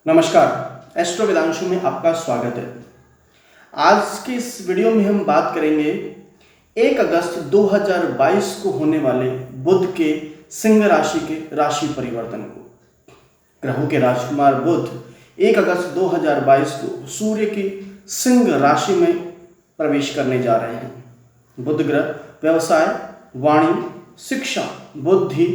नमस्कार, एस्ट्रो वेदांशु में आपका स्वागत है। आज के इस वीडियो में हम बात करेंगे 1 अगस्त 2022 को होने वाले बुध के सिंह राशि के राशि परिवर्तन को। ग्रहों के राजकुमार बुध 1 अगस्त 2022 को सूर्य की सिंह राशि में प्रवेश करने जा रहे हैं। बुध ग्रह व्यवसाय, वाणी, शिक्षा, बुद्धि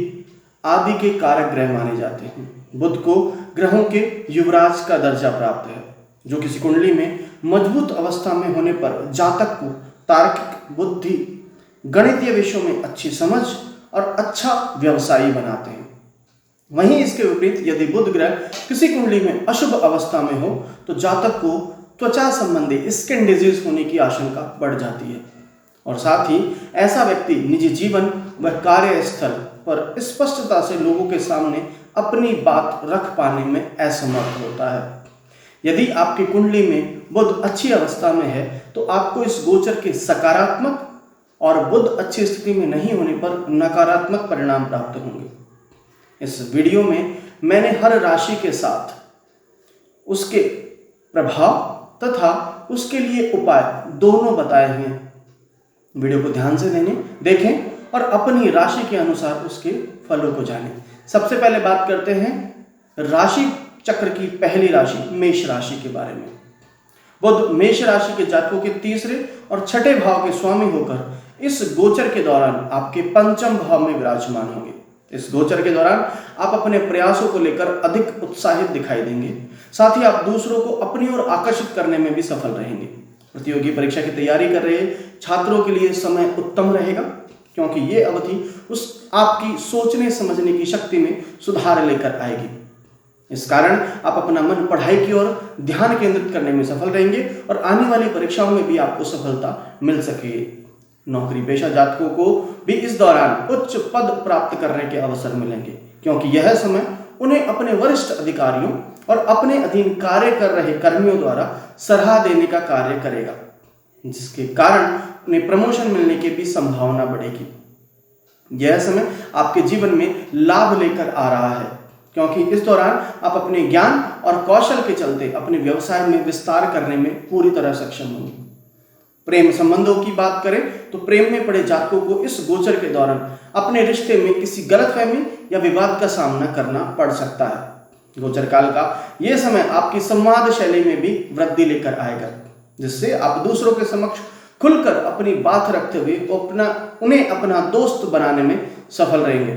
आदि के कारक ग्रह माने जाते हैं। बुध को ग्रहों के युवराज का दर्जा प्राप्त है, जो किसी कुंडली में मजबूत अवस्था में होने पर जातक को तार्किक बुद्धि, गणितीय विषयों में अच्छी समझ और अच्छा व्यवसायी बनाते हैं। वहीं इसके विपरीत यदि बुध ग्रह किसी कुंडली में अशुभ अवस्था में हो तो जातक को त्वचा संबंधी स्किन डिजीज होने की आशंका बढ़ जाती है और साथ ही ऐसा व्यक्ति निजी जीवन व कार्यस्थल पर स्पष्टता से लोगों के सामने अपनी बात रख पाने में असमर्थ होता है। यदि आपकी कुंडली में बुध अच्छी अवस्था में है तो आपको इस गोचर के सकारात्मक और बुध अच्छी स्थिति में नहीं होने पर नकारात्मक परिणाम प्राप्त होंगे। इस वीडियो में मैंने हर राशि के साथ उसके प्रभाव तथा उसके लिए उपाय दोनों बताए हुए हैं। वीडियो को ध्यान से देखें और अपनी राशि के अनुसार उसके फलों को जानें। सबसे पहले बात करते हैं राशि चक्र की पहली राशि मेष राशि के बारे में। बुध मेष राशि के जातकों के तीसरे और छठे भाव के स्वामी होकर इस गोचर के दौरान आपके पंचम भाव में विराजमान होंगे। इस गोचर के दौरान आप अपने प्रयासों को लेकर अधिक उत्साहित दिखाई देंगे। साथ ही आप दूसरों को अपनी ओर आकर्षित करने में भी सफल रहेंगे। प्रतियोगी परीक्षा की तैयारी कर रहे छात्रों के लिए समय उत्तम रहेगा, क्योंकि ये अवधि उस आपकी सोचने समझने की शक्ति में सुधार लेकर आएगी। इस कारण आप अपना मन पढ़ाई की ओर ध्यान केंद्रित करने में सफल रहेंगे और आने वाली परीक्षाओं में भी आपको सफलता मिल सकेगी। नौकरी पेशा जातकों को भी इस दौरान उच्च पद प्राप्त करने के अवसर मिलेंगे, क्योंकि यह समय उन्हें अपने वरिष्ठ अधिकारियों और अपने अधीन कार्य कर रहे कर्मियों द्वारा सराह देने का कार्य करेगा, जिसके कारण उन्हें प्रमोशन मिलने की भी संभावना बढ़ेगी। यह समय आपके जीवन में लाभ लेकर आ रहा है, क्योंकि इस दौरान आप अपने ज्ञान और कौशल के चलते अपने व्यवसाय में विस्तार करने में पूरी तरह सक्षम होंगे। प्रेम संबंधों की बात करें तो प्रेम में पड़े जातकों को इस गोचर के दौरान अपने रिश्ते में किसी गलतफहमी या विवाद का सामना करना पड़ सकता है। गोचर काल का यह समय आपकी संवाद शैली में भी वृद्धि लेकर आएगा, जिससे आप दूसरों के समक्ष खुलकर अपनी बात रखते हुए उन्हें अपना दोस्त बनाने में सफल रहेंगे।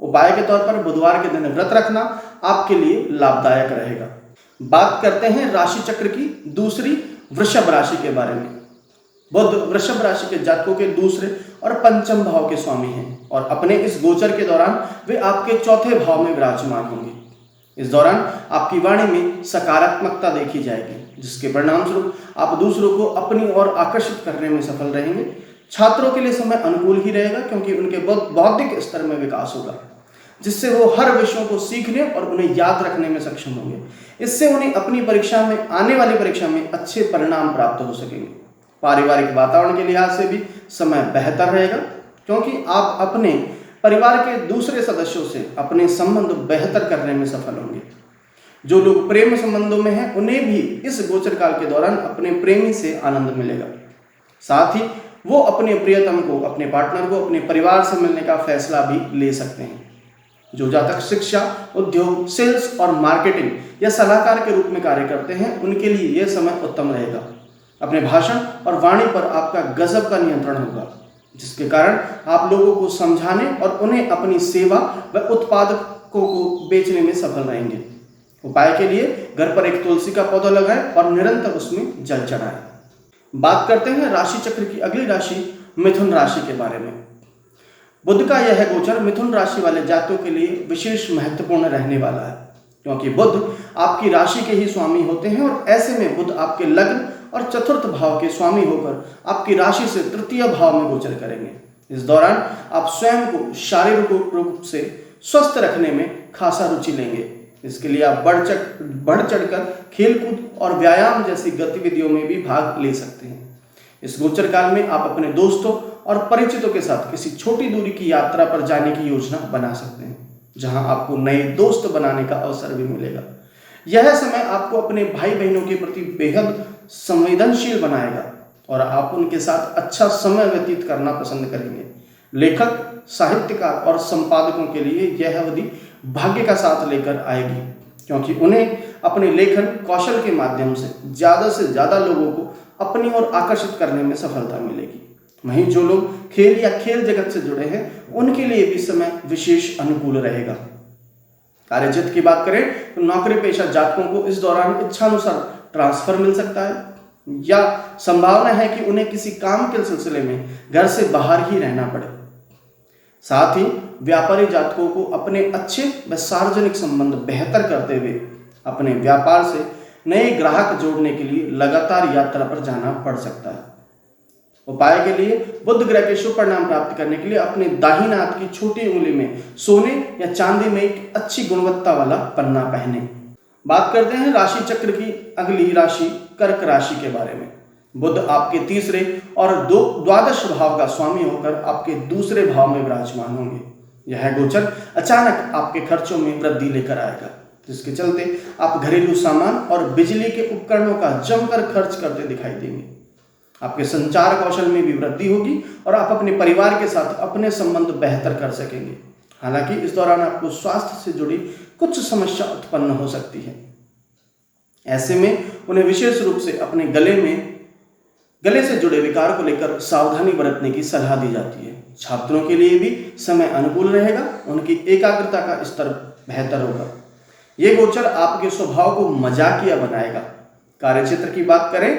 उपाय के तौर पर बुधवार के दिन व्रत रखना आपके लिए लाभदायक रहेगा। बात करते हैं राशि चक्र की दूसरी वृषभ राशि के बारे में। बुध वृषभ राशि के जातकों के दूसरे और पंचम भाव के स्वामी हैं और अपने इस गोचर के दौरान वे आपके चौथे भाव में विराजमान होंगे। इस दौरान आपकी वाणी में सकारात्मकता देखी जाएगी, जिसके परिणाम स्वरूप आप दूसरों को अपनी ओर आकर्षित करने में सफल रहेंगे। छात्रों के लिए समय अनुकूल ही रहेगा, क्योंकि उनके बौद्धिक स्तर में विकास होगा, जिससे वो हर विषयों को सीखने और उन्हें याद रखने में सक्षम होंगे। इससे उन्हें अपनी परीक्षा में आने वाली परीक्षा में अच्छे परिणाम प्राप्त हो सकेंगे। पारिवारिक वातावरण के लिहाज से भी समय बेहतर रहेगा, क्योंकि आप अपने परिवार के दूसरे सदस्यों से अपने संबंध बेहतर करने में सफल होंगे। जो लोग प्रेम संबंधों में हैं उन्हें भी इस गोचर काल के दौरान अपने प्रेमी से आनंद मिलेगा। साथ ही वो अपने प्रियतम को, अपने पार्टनर को अपने परिवार से मिलने का फैसला भी ले सकते हैं। जो जातक शिक्षा, उद्योग, सेल्स और मार्केटिंग या सलाहकार के रूप में कार्य करते हैं उनके लिए यह समय उत्तम रहेगा। अपने भाषण और वाणी पर आपका गजब का नियंत्रण होगा, जिसके कारण आप लोगों को समझाने और उन्हें अपनी सेवा व उत्पादकों को बेचने में सफल रहेंगे। उपाय के लिए घर पर एक तुलसी का पौधा लगाएं और निरंतर उसमें जल चढ़ाएं। बात करते हैं राशि चक्र की अगली राशि मिथुन राशि के बारे में। बुध का यह गोचर मिथुन राशि वाले जातकों के लिए विशेष महत्वपूर्ण रहने वाला है, क्योंकि बुध आपकी राशि के ही स्वामी होते हैं और ऐसे में बुध आपके लग्न और चतुर्थ भाव के स्वामी होकर आपकी राशि से तृतीय भाव में गोचर करेंगे। इस दौरान आप स्वयं को शारीरिक रूप से स्वस्थ रखने में खासा रुचि लेंगे। इसके लिए आप बढ़ चढ़कर खेलकूद और व्यायाम जैसी गतिविधियों में भी भाग ले सकते हैं। इस गोचर काल में आप अपने दोस्तों और परिचितों के साथ किसी छोटी दूरी की यात्रा पर जाने की योजना बना सकते हैं, जहां आपको नए दोस्त बनाने का अवसर भी मिलेगा। यह समय आपको अपने भाई बहनों के प्रति बेहद संवेदनशील बनाएगा और आप उनके साथ अच्छा समय व्यतीत करना पसंद करेंगे। लेखक, साहित्यकार और संपादकों के लिए यह अवधि भाग्य का साथ लेकर आएगी, क्योंकि उन्हें अपने लेखन कौशल के माध्यम से ज़्यादा लोगों को अपनी ओर आकर्षित करने में सफलता मिलेगी। वहीं जो लोग खेल या खेल जगत से जुड़े हैं उनके लिए भी समय विशेष अनुकूल रहेगा। कार्यक्षेत्र की बात करें तो नौकरी पेशा जातकों को इस दौरान इच्छानुसार ट्रांसफर मिल सकता है या संभावना है कि उन्हें किसी काम के सिलसिले में घर से बाहर ही रहना पड़े। साथ ही व्यापारी जातकों को अपने अच्छे व सार्वजनिक संबंध बेहतर करते हुए अपने व्यापार से नए ग्राहक जोड़ने के लिए लगातार यात्रा पर जाना पड़ सकता है। उपाय के लिए बुध ग्रह के शुभ परिणाम प्राप्त करने के लिए अपने दाहिने हाथ की छोटी उंगली में सोने या चांदी में एक अच्छी गुणवत्ता वाला पन्ना पहने। बात करते हैं राशि चक्र की अगली राशि कर्क राशि के बारे में। बुध आपके तीसरे और द्वादश भाव का स्वामी होकर आपके दूसरे भाव में विराजमान होंगे। यह गोचर अचानक आपके खर्चों में वृद्धि लेकर आएगा, जिसके चलते आप घरेलू सामान और बिजली के उपकरणों का जमकर खर्च करते दिखाई देंगे। आपके संचार कौशल में भी वृद्धि होगी और आप अपने परिवार के साथ अपने संबंध बेहतर कर सकेंगे। हालांकि इस दौरान आपको स्वास्थ्य से जुड़ी कुछ समस्या उत्पन्न हो सकती है। ऐसे में उन्हें विशेष रूप से अपने गले से जुड़े विकार को लेकर सावधानी बरतने की सलाह दी जाती है। छात्रों के लिए भी समय अनुकूल रहेगा, उनकी एकाग्रता का स्तर बेहतर होगा। ये गोचर आपके स्वभाव को मजाकिया बनाएगा। कार्यक्षेत्र की बात करें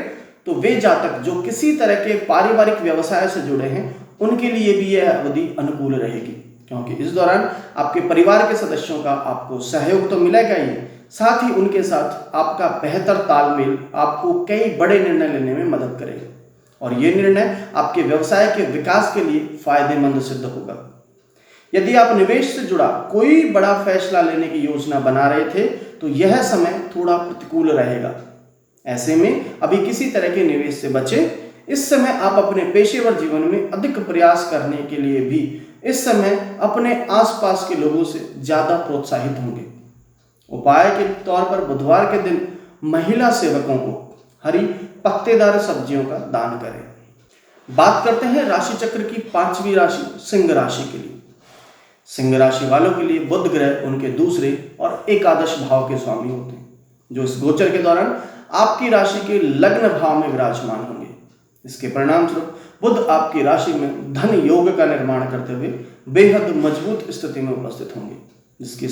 तो वे जातक जो किसी तरह के पारिवारिक व्यवसाय से जुड़े हैं उनके लिए भी यह अवधि अनुकूल रहेगी, क्योंकि इस दौरान आपके परिवार के सदस्यों का आपको सहयोग तो मिलेगा ही, साथ ही उनके साथ आपका बेहतर तालमेल आपको कई बड़े निर्णय लेने में मदद करेगा और ये निर्णय आपके व्यवसाय के विकास के लिए फायदेमंद सिद्ध होगा। यदि आप निवेश से जुड़ा कोई बड़ा फैसला लेने की योजना बना रहे थे तो यह समय थोड़ा प्रतिकूल रहेगा। ऐसे में अभी किसी तरह के निवेश से बचें। इस समय आप अपने पेशेवर जीवन में अधिक प्रयास करने के लिए भी इस समय अपने आसपास के लोगों से ज्यादा प्रोत्साहित होंगे। उपाय के तौर पर बुधवार के दिन महिला सेवकों को हरी पत्तेदार सब्जियों का दान करें। बात करते हैं राशि चक्र की पांचवी राशि सिंह राशि के लिए। सिंह राशि वालों के लिए बुध ग्रह उनके दूसरे और एकादश भाव के स्वामी होते हैं, जो इस गोचर के दौरान आपकी राशि के लग्न भाव में विराजमान होंगे। इसके परिणाम स्वरूप बुध आपकी राशि में धन योग का निर्माण करते हुए बेहद मजबूत स्थिति में उपस्थित होंगे, जिसकी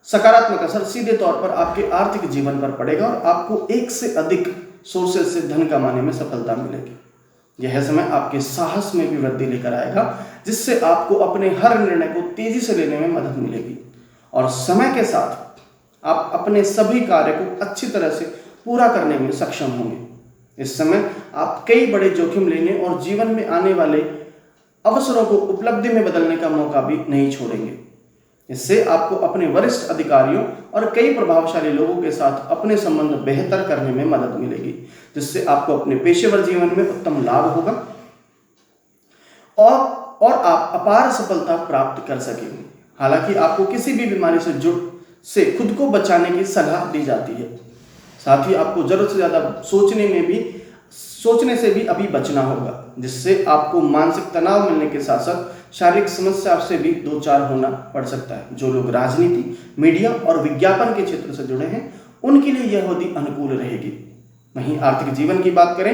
सकारात्मक असर सीधे तौर पर आपके आर्थिक जीवन पर पड़ेगा और आपको एक से अधिक सोर्सेज से धन कमाने में सफलता मिलेगी। यह समय आपके साहस में भी वृद्धि लेकर आएगा, जिससे आपको अपने हर निर्णय को तेजी से लेने में मदद मिलेगी और समय के साथ आप अपने सभी कार्य को अच्छी तरह से पूरा करने में सक्षम होंगे। इस समय आप कई बड़े जोखिम लेने और जीवन में आने वाले अवसरों को उपलब्धि में बदलने का मौका भी नहीं छोड़ेंगे। इससे आपको अपने वरिष्ठ अधिकारियों और कई प्रभावशाली लोगों के साथ अपने संबंध बेहतर करने में मदद मिलेगी, जिससे आपको अपने पेशेवर जीवन में उत्तम लाभ होगा और आप अपार सफलता प्राप्त कर सकेंगे। हालांकि आपको किसी भी बीमारी से खुद को बचाने की सलाह दी जाती है। साथ ही आपको जरूरत से ज्यादा सोचने से भी अभी बचना होगा, जिससे आपको मानसिक तनाव मिलने के साथ साथ शारीरिक समस्या से भी दो चार होना पड़ सकता है। जो लोग राजनीति, मीडिया और विज्ञापन के क्षेत्र से जुड़े हैं उनके लिए यह अवधि अनुकूल रहेगी। वहीं आर्थिक जीवन की बात करें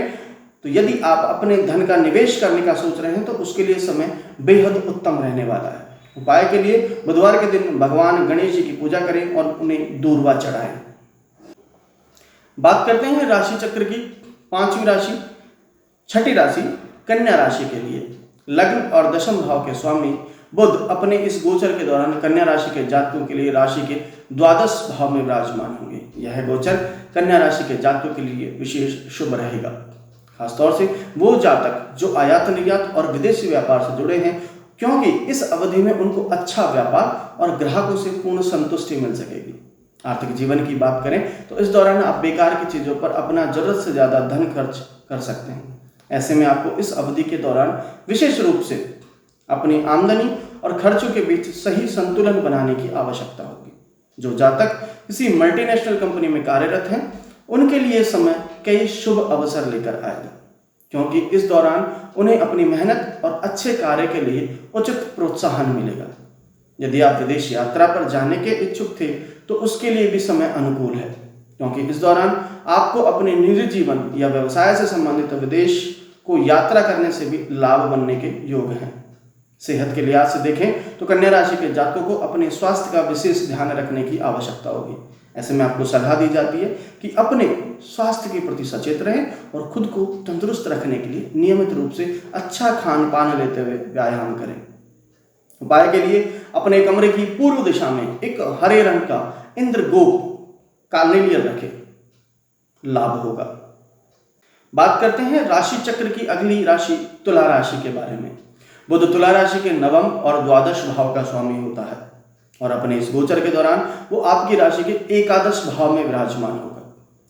तो यदि आप अपने धन का निवेश करने का सोच रहे हैं तो उसके लिए समय बेहद उत्तम रहने वाला है। उपाय के लिए बुधवार के दिन भगवान गणेश जी की पूजा करें और उन्हें दूर्वा चढ़ाएं। बात करते हैं राशि चक्र की पांचवी राशि छठी राशि कन्या राशि के लिए। लग्न और दशम भाव के स्वामी बुध अपने इस गोचर के दौरान कन्या राशि के जातकों के लिए राशि के द्वादश भाव में विराजमान होंगे। यह गोचर कन्या राशि के जातकों के लिए विशेष शुभ रहेगा। खासतौर से वो जातक जो आयात निर्यात और विदेशी व्यापार से जुड़े हैं, क्योंकि इस अवधि में उनको अच्छा व्यापार और ग्राहकों से पूर्ण संतुष्टि मिल सकेगी। आर्थिक जीवन की बात करें तो इस दौरान आप बेकार की चीजों पर अपना जरूरत से ज्यादा धन खर्च कर सकते हैं। ऐसे में आपको इस अवधि के दौरान विशेष रूप से अपनी आमदनी और खर्चों के बीच सही संतुलन बनाने की आवश्यकता होगी। जो जातक किसी मल्टीनेशनल कंपनी में कार्यरत हैं उनके लिए समय कई शुभ अवसर लेकर आएगा, क्योंकि इस दौरान उन्हें अपनी मेहनत और अच्छे कार्य के लिए उचित प्रोत्साहन मिलेगा। यदि आप विदेश यात्रा पर जाने के इच्छुक थे तो उसके लिए भी समय अनुकूल है, क्योंकि इस दौरान आपको अपने निजी जीवन या व्यवसाय से संबंधित विदेश को यात्रा करने से भी लाभ बनने के योग हैं। सेहत के लिहाज से देखें तो कन्या राशि के जातकों को अपने स्वास्थ्य का विशेष ध्यान रखने की आवश्यकता होगी। ऐसे में आपको सलाह दी जाती है कि अपने स्वास्थ्य के प्रति सचेत रहें और खुद को तंदुरुस्त रखने के लिए नियमित रूप से अच्छा खान पान लेते हुए व्यायाम करें। उपाय के लिए अपने कमरे की पूर्व दिशा में एक हरे रंग का इंद्रगोप कार्नेलियन रखें, लाभ होगा। बात करते हैं राशि चक्र की अगली राशि तुला राशि के बारे में। बुध तुला राशि के नवम और द्वादश भाव का स्वामी होता है और अपने इस गोचर के दौरान वो आपकी राशि के एकादश भाव में विराजमान होगा।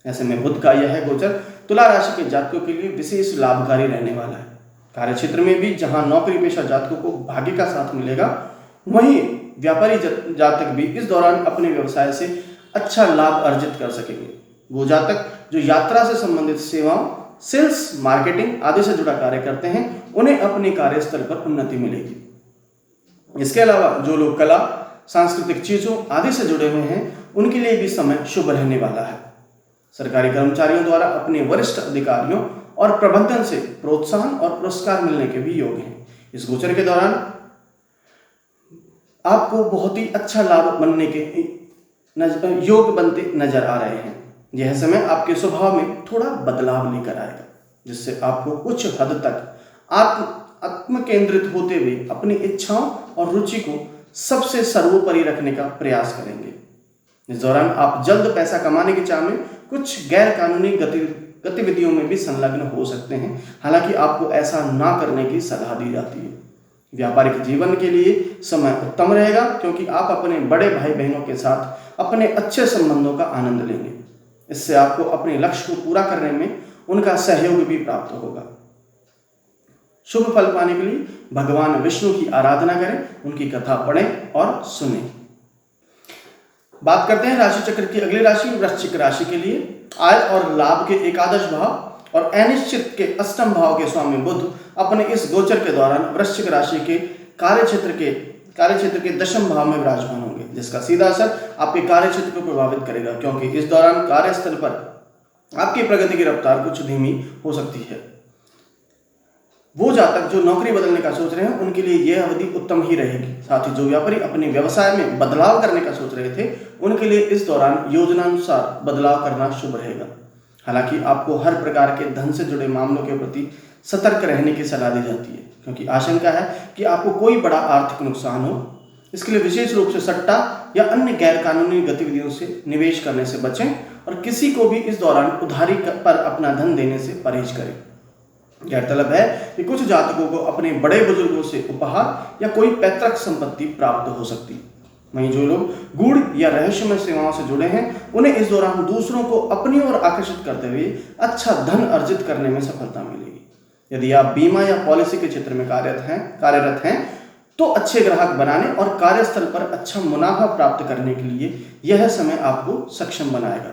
ऐसे में बुध का यह गोचर तुला राशि के जातकों के लिए विशेष लाभकारी रहने वाला है। कार्य क्षेत्र में भी जहां नौकरी पेशा जातकों को भाग्य का साथ मिलेगा, वहीं व्यापारी जातक भी इस दौरान अपने व्यवसाय से अच्छा लाभ अर्जित कर सकेंगे। वो जातक जो यात्रा से संबंधित सेवाओं, सेल्स, मार्केटिंग आदि से जुड़ा कार्य करते हैं, उन्हें अपने कार्यस्थल पर उन्नति मिलेगी। इसके अलावा जो लोग कला, सांस्कृतिक चीजों आदि से जुड़े हुए हैं, उनके लिए भी समय शुभ रहने वाला है। सरकारी कर्मचारियों द्वारा अपने वरिष्ठ अधिकारियों और प्रबंधन से प्रोत्साहन और पुरस्कार मिलने के भी योग हैं। इस गोचर के दौरान आपको बहुत ही अच्छा लाभ बनने के योग बनते नजर आ रहे हैं। यह समय आपके स्वभाव में थोड़ा बदलाव लेकर आएगा, जिससे आपको कुछ हद तक आत्म केंद्रित होते हुए अपनी इच्छाओं और रुचि को सबसे सर्वोपरि रखने का प्रयास करेंगे। इस दौरान आप जल्द पैसा कमाने की चाह में कुछ गैर कानूनी गतिविधियों में भी संलग्न हो सकते हैं। हालांकि आपको ऐसा ना करने की सलाह दी जाती है। व्यापारिक जीवन के लिए समय उत्तम रहेगा, क्योंकि आप अपने बड़े भाई बहनों के साथ अपने अच्छे संबंधों का आनंद लेंगे। इससे आपको अपने लक्ष्य को पूरा करने में उनका सहयोग भी प्राप्त होगा। शुभ फल पाने के लिए भगवान विष्णु की आराधना करें, उनकी कथा पढ़ें और सुनें। बात करते हैं राशि चक्र की अगली राशि वृश्चिक राशि के लिए। आय और लाभ के एकादश भाव और अनिश्चित के अष्टम भाव के स्वामी बुध अपने इस गोचर के दौरान वृश्चिक राशि के कार्यक्षेत्र के दशम भाव में विराजमान होंगे, जिसका सीधा असर आपके कार्यक्षेत्र को प्रभावित करेगा, क्योंकि इस दौरान कार्यस्थल पर आपकी प्रगति की रफ्तार कुछ धीमी हो सकती है। वो जातक जो नौकरी बदलने का सोच रहे हैं, उनके लिए यह अवधि उत्तम ही रहेगी। साथ ही जो व्यापारी अपने व्यवसाय में बदलाव करने का सोच रहे थे, उनके लिए इस दौरान योजनानुसार बदलाव करना शुभ रहेगा। हालांकि आपको हर प्रकार के धन से जुड़े मामलों के प्रति सतर्क रहने की सलाह दी जाती है, क्योंकि आशंका है कि आपको कोई बड़ा आर्थिक नुकसान हो। इसके लिए विशेष रूप से सट्टा या अन्य गैर कानूनी गतिविधियों से निवेश करने से बचें और किसी को भी इस दौरान उधारी पर अपना धन देने से परहेज करें। गौरतलब है कि कुछ जातकों को अपने बड़े बुजुर्गों से उपहार या कोई पैतृक संपत्ति प्राप्त हो सकती है। वहीं जो लोग गूढ़ या रहस्यमय सेवाओं से जुड़े हैं, उन्हें इस दौरान दूसरों को अपनी ओर आकर्षित करते हुए अच्छा धन अर्जित करने में सफलता मिलेगी। यदि आप बीमा या पॉलिसी के क्षेत्र में कार्यरत हैं तो अच्छे ग्राहक बनाने और कार्यस्थल पर अच्छा मुनाफा प्राप्त करने के लिए यह समय आपको सक्षम बनाएगा।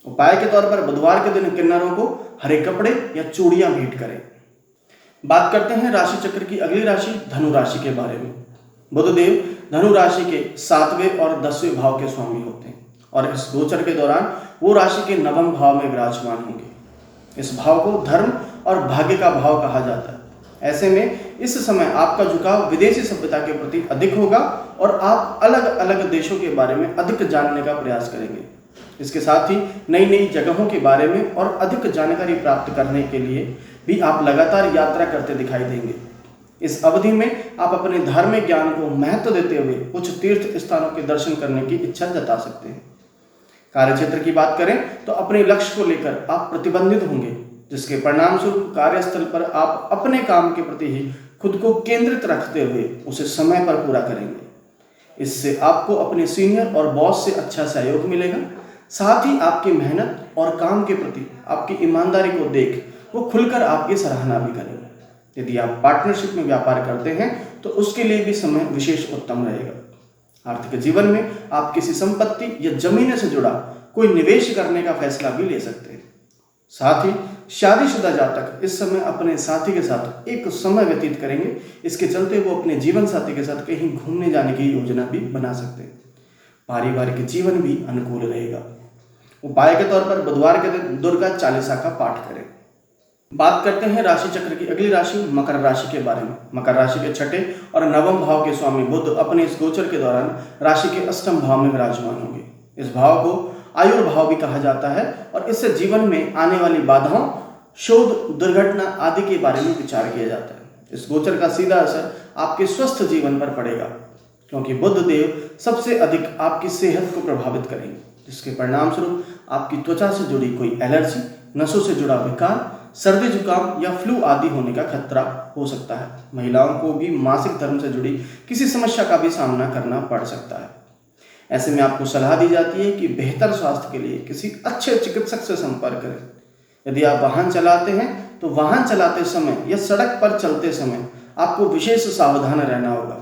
उपाय के तौर पर बुधवार के दिन किन्नरों को हरे कपड़े या चूड़ियां भेंट करें। बात करते हैं राशि चक्र की अगली राशि धनु राशि के बारे में। बुधदेव धनु राशि के 7वें और 10वें भाव के स्वामी होते हैं और इस गोचर के दौरान वो राशि के 9वें भाव में विराजमान होंगे। इस भाव को धर्म और भाग्य का भाव कहा जाता है। ऐसे में इस समय आपका झुकाव विदेशी सभ्यता के प्रति अधिक होगा और आप अलग अलग देशों के बारे में अधिक जानने का प्रयास करेंगे। इसके साथ ही नई नई जगहों के बारे में और अधिक जानकारी प्राप्त करने के लिए भी आप लगातार यात्रा करते दिखाई देंगे। इस अवधि में आप अपने धार्मिक ज्ञान को महत्व देते हुए कुछ तीर्थ स्थानों के दर्शन करने की इच्छा जता सकते हैं। कार्यक्षेत्र की बात करें तो अपने लक्ष्य को लेकर आप प्रतिबंधित होंगे, जिसके परिणाम स्वरूप कार्यस्थल पर आप अपने काम के प्रति ही खुद को केंद्रित रखते हुए उसे समय पर पूरा करेंगे। इससे आपको अपने सीनियर और बॉस से अच्छा सहयोग मिलेगा। साथ ही आपकी मेहनत और काम के प्रति आपकी ईमानदारी को देख वो खुलकर आपकी सराहना भी करेंगे। यदि आप पार्टनरशिप में व्यापार करते हैं तो उसके लिए भी समय विशेष उत्तम रहेगा। आर्थिक जीवन में आप किसी संपत्ति या जमीन से जुड़ा कोई निवेश करने का फैसला भी ले सकते हैं। साथ ही शादीशुदा जातक इस समय अपने साथी के साथ एक समय व्यतीत करेंगे। इसके चलते वो अपने जीवन साथी के साथ कहीं घूमने जाने की योजना भी बना सकते हैं। पारिवारिक जीवन भी अनुकूल रहेगा। उपाय के तौर पर बुधवार के दिन दुर्गा चालीसा का पाठ करें। बात करते हैं राशि चक्र की अगली राशि मकर राशि के बारे में। मकर राशि के छठे और नवम भाव के स्वामी बुध अपने इस गोचर के दौरान राशि के अष्टम भाव में विराजमान होंगे। इस भाव को आयुर्भाव भी कहा जाता है और इससे जीवन में आने वाली बाधाओं, शोध, दुर्घटना आदि के बारे में विचार किया जाता है। इस गोचर का सीधा असर आपके स्वस्थ जीवन पर पड़ेगा, क्योंकि बुध देव सबसे अधिक आपकी सेहत को प्रभावित करेंगे, जिसके परिणाम स्वरूप आपकी त्वचा से जुड़ी कोई एलर्जी, नसों से जुड़ा विकार, सर्दी जुकाम या फ्लू आदि होने का खतरा हो सकता है। महिलाओं को भी मासिक धर्म से जुड़ी किसी समस्या का भी सामना करना पड़ सकता है। ऐसे में आपको सलाह दी जाती है कि बेहतर स्वास्थ्य के लिए किसी अच्छे चिकित्सक से संपर्क करें। यदि आप वाहन चलाते हैं तो वाहन चलाते समय या सड़क पर चलते समय आपको विशेष सावधान रहना होगा।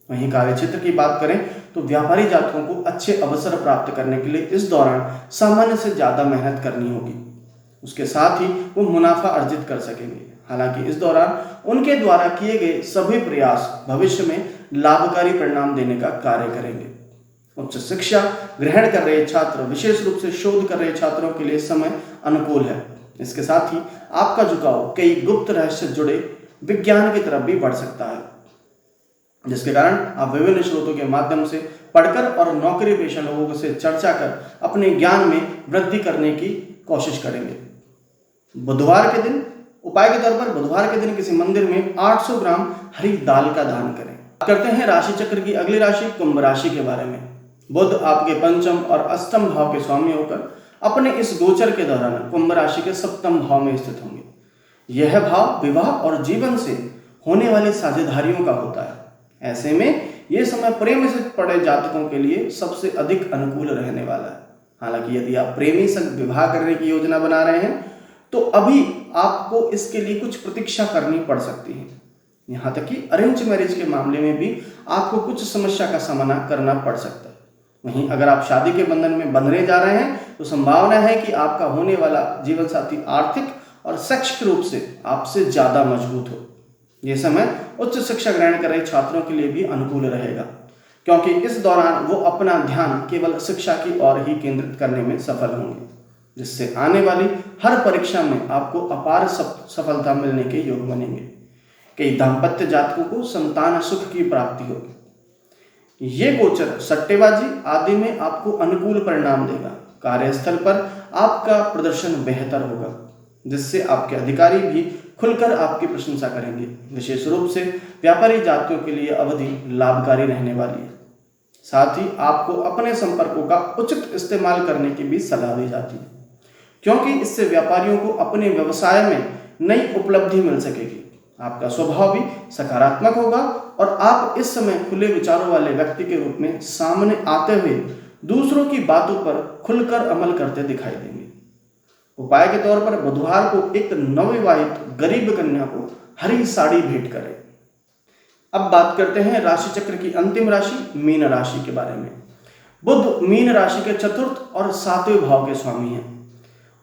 वहीं कार्यक्षेत्र की बात करें तो व्यापारी जातकों को अच्छे अवसर प्राप्त करने के लिए इस दौरान सामान्य से ज़्यादा मेहनत करनी होगी। उसके साथ ही वो मुनाफा अर्जित कर सकेंगे। हालांकि इस दौरान उनके द्वारा किए गए सभी प्रयास भविष्य में लाभकारी परिणाम देने का कार्य करेंगे। उच्च शिक्षा ग्रहण कर रहे छात्र, विशेष रूप से शोध कर रहे छात्रों के लिए समय अनुकूल है। इसके साथ ही आपका झुकाव कई गुप्त रहस्य से जुड़े विज्ञान की तरफ भी बढ़ सकता है, जिसके कारण आप विभिन्न स्रोतों के माध्यम से पढ़कर और नौकरी पेशा लोगों से चर्चा कर अपने ज्ञान में वृद्धि करने की कोशिश करेंगे। बुधवार के दिन उपाय के तौर पर बुधवार के दिन किसी मंदिर में 800 ग्राम हरी दाल का दान करें। बात करते हैं राशि चक्र की अगली राशि कुंभ राशि के बारे में। बुध आपके पंचम और अष्टम भाव के स्वामी होकर अपने इस गोचर के दौरान कुंभ राशि के सप्तम भाव में स्थित होंगे। यह भाव विवाह और जीवन से होने वाली साझेदारियों का होता है। ऐसे में यह समय प्रेम से पड़े जातकों के लिए सबसे अधिक अनुकूल रहने वाला है। हालांकि यदि आप प्रेमी संग विवाह करने की योजना बना रहे हैं तो अभी आपको इसके लिए कुछ प्रतीक्षा करनी पड़ सकती है। यहाँ तक कि अरेंज मैरिज के मामले में भी आपको कुछ समस्या का सामना करना पड़ सकता है। वहीं अगर आप शादी के बंधन में बंधने जा रहे हैं तो संभावना है कि आपका होने वाला जीवन साथी आर्थिक और शैक्षिक रूप से आपसे ज़्यादा मजबूत हो। यह समय उच्च शिक्षा ग्रहण कर रहे छात्रों के लिए भी अनुकूल रहेगा, क्योंकि इस दौरान वो अपना ध्यान केवल शिक्षा की ओर ही केंद्रित करने में सफल होंगे, जिससे आने वाली हर परीक्षा में आपको अपार सफलता मिलने के योग बनेंगे। कई दाम्पत्य जातकों को संतान सुख की प्राप्ति होगी। ये गोचर सट्टेबाजी आदि में आपको अनुकूल परिणाम देगा। कार्यस्थल पर आपका प्रदर्शन बेहतर होगा, जिससे आपके अधिकारी भी खुलकर आपकी प्रशंसा करेंगे। विशेष रूप से व्यापारी जातियों के लिए अवधि लाभकारी रहने वाली है। साथ ही आपको अपने संपर्कों का उचित इस्तेमाल करने की भी सलाह दी जाती है, क्योंकि इससे व्यापारियों को अपने व्यवसाय में नई उपलब्धि मिल सकेगी। आपका स्वभाव भी सकारात्मक होगा और आप इस समय खुले विचारों वाले व्यक्ति के रूप में सामने आते हुए दूसरों की बातों पर खुलकर अमल करते दिखाई देंगे। उपाय के तौर पर बुधवार को एक नवविवाहित गरीब कन्या को हरी साड़ी भेंट करें। अब बात करते हैं राशि चक्र की अंतिम राशि मीन राशि के बारे में। बुध मीन राशि के चतुर्थ और सातवें भाव के स्वामी हैं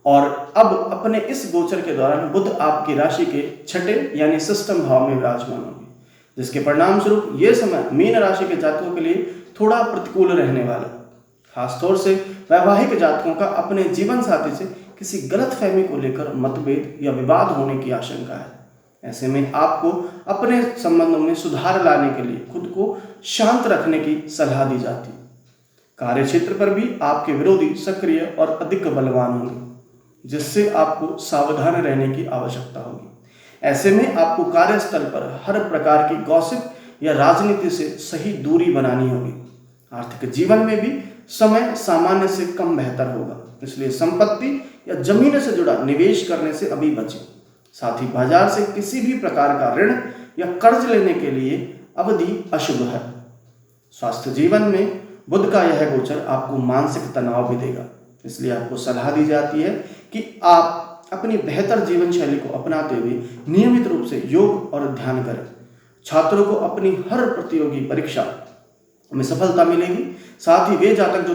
और अब अपने इस गोचर के दौरान बुध आपकी राशि के छठे यानी षष्ठम भाव में विराजमान होंगे, जिसके परिणाम स्वरूप यह समय मीन राशि के जातकों के लिए थोड़ा प्रतिकूल रहने वाला है। खासतौर से वैवाहिक जातकों का अपने जीवन साथी से किसी गलतफहमी को लेकर मतभेद या विवाद होने की आशंका है। ऐसे में आपको अपने संबंधों में सुधार लाने के लिए खुद को शांत रखने की सलाह दी जाती है। कार्यक्षेत्र पर भी आपके विरोधी सक्रिय और अधिक बलवान होंगे, जिससे आपको सावधान रहने की आवश्यकता होगी। ऐसे में आपको कार्यस्थल पर हर प्रकार की गॉसिप या राजनीति से सही दूरी बनानी होगी। आर्थिक जीवन में भी समय सामान्य से कम बेहतर होगा, इसलिए संपत्ति या जमीन से जुड़ा निवेश करने से अभी बचें। साथ ही बाजार से किसी भी प्रकार का ऋण या कर्ज लेने के लिए अवधि अशुभ है। स्वास्थ्य जीवन में बुध का यह गोचर आपको मानसिक तनाव भी देगा, इसलिए आपको सलाह दी जाती है कि आप अपनी बेहतर जीवन शैली को अपनाते हुए नियमित रूप से योग और ध्यान करें। छात्रों को अपनी हर प्रतियोगी परीक्षा हमें सफलता मिलेगी। साथ ही वे जातक जो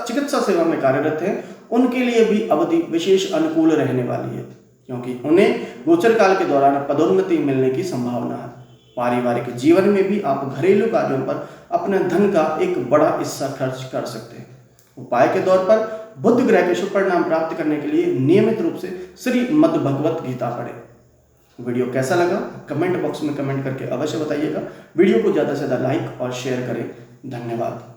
चिकित्सा सेवा में कार्यरत हैं उनके लिए भी अवधि विशेष अनुकूल रहने वाली है, क्योंकि उन्हें गोचर काल के दौरान पदोन्नति मिलने की संभावना है। पारिवारिक जीवन में भी आप घरेलू कार्यों पर अपने धन का एक बड़ा हिस्सा खर्च कर सकते हैं। उपाय के तौर पर बुध ग्रह के शुभ परिणाम प्राप्त करने के लिए नियमित रूप से श्रीमद् भगवत गीता पढ़ें। वीडियो कैसा लगा कमेंट बॉक्स में कमेंट करके अवश्य बताइएगा। वीडियो को ज़्यादा से ज़्यादा लाइक और शेयर करें। धन्यवाद।